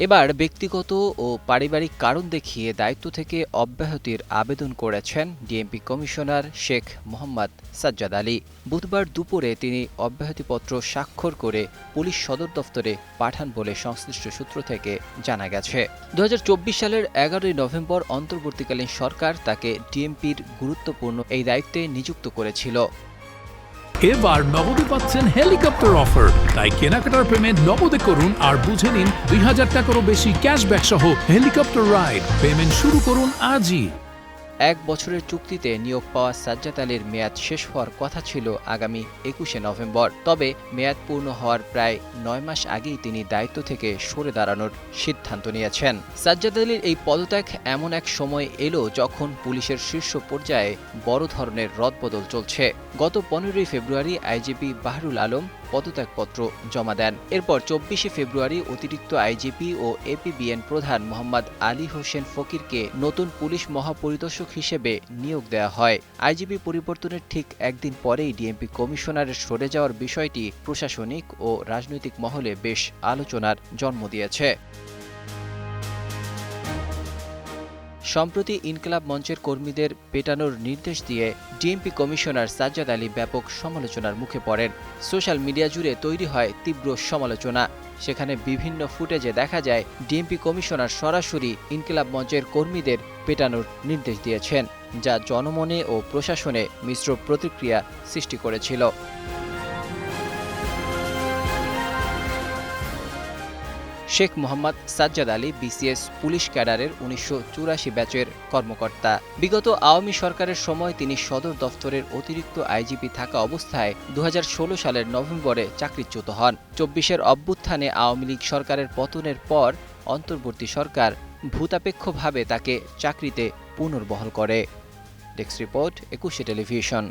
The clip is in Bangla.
এবার ব্যক্তিগত ও পারিবারিক কারণ দেখিয়ে দায়িত্ব থেকে অব্যাহতির আবেদন করেছেন ডিএমপি কমিশনার শেখ মোহাম্মদ সাজ্জাদ আলী। বুধবার দুপুরে তিনি অব্যাহতিপত্র স্বাক্ষর করে পুলিশ সদর দফতরে পাঠান বলে সংশ্লিষ্ট সূত্র থেকে জানা গেছে। 2024 সালের 11 নভেম্বর অন্তর্বর্তীকালীন সরকার তাকে ডিএমপির গুরুত্বপূর্ণ এই দায়িত্বে নিযুক্ত করেছিল। এবার নগদে পাচ্ছেন হেলিকপ্টার অফার, তাই কেনাকাটার পেমেন্ট নগদে করুন আর বুঝে নিন 2000 টাকারও বেশি ক্যাশব্যাক সহ হেলিকপ্টার রাইড। পেমেন্ট শুরু করুন আজই। 1 বছরের চুক্তিতে নিয়োগ পাওয়া সাজ্জাদ আলীর মেয়াদ শেষ হওয়ার কথা ছিল আগামী 21শে নভেম্বর। তবে মেয়াদ পূর্ণ হওয়ার প্রায় 9 মাস আগেই তিনি দায়িত্ব থেকে সরে দাঁড়ানোর সিদ্ধান্ত নিয়েছেন। সাজ্জাদ আলীর এই পদত্যাগ এমন এক সময় এলো যখন পুলিশের শীর্ষ পর্যায়ে বড় ধরনের রদবদল চলছে। গত 15 ফেব্রুয়ারি আইজিপি বাহরুল আলম পদত্যাগপত্র জমা দেন। এরপর 24শে ফেব্রুয়ারি অতিরিক্ত আইজিপি ও এপিবিএন প্রধান মোহাম্মদ আলী হোসেন ফকিরকে নতুন পুলিশ মহাপরিদর্শক হিসেবে নিয়োগ দেওয়া হয়। আইজিপি পরিবর্তনের ঠিক একদিন পরেই ডিএমপি কমিশনারের সরে যাওয়ার বিষয়টি প্রশাসনিক ও রাজনৈতিক মহলে বেশ আলোচনার জন্ম দিয়েছে। সম্প্রতি ইনকিলাব মঞ্চের কর্মীদের পেটানোর নির্দেশ দিয়ে ডিএমপি কমিশনার সাজ্জাদ আলী ব্যাপক সমালোচনার মুখে পড়েন। সোশ্যাল মিডিয়া জুড়ে তৈরি হয় তীব্র সমালোচনা। সেখানে বিভিন্ন ফুটেজে দেখা যায় ডিএমপি কমিশনার সরাসরি ইনকিলাব মঞ্চের কর্মীদের পেটানোর নির্দেশ দিয়েছেন, যা জনমনে ও প্রশাসনে মিশ্র প্রতিক্রিয়া সৃষ্টি করেছিল। শেখ মোহাম্মদ সাজ্জাদ আলী বিসিএস পুলিশ ক্যাডারের 1984 ব্যাচের কর্মকর্তা। বিগত আওয়ামী সরকারের সময় তিনি সদর দফতরের অতিরিক্ত আইজিপি থাকা অবস্থায় 2016 সালের নভেম্বরে চাকরিচ্যুত হন। 24-এর অভ্যুত্থানে আওয়ামী লীগ সরকারের পতনের পর অন্তর্বর্তী সরকার ভূতাপেক্ষভাবে তাকে চাকরিতে পুনর্বহাল করে। ডেস্ক রিপোর্ট, 21শে টেলিভিশন।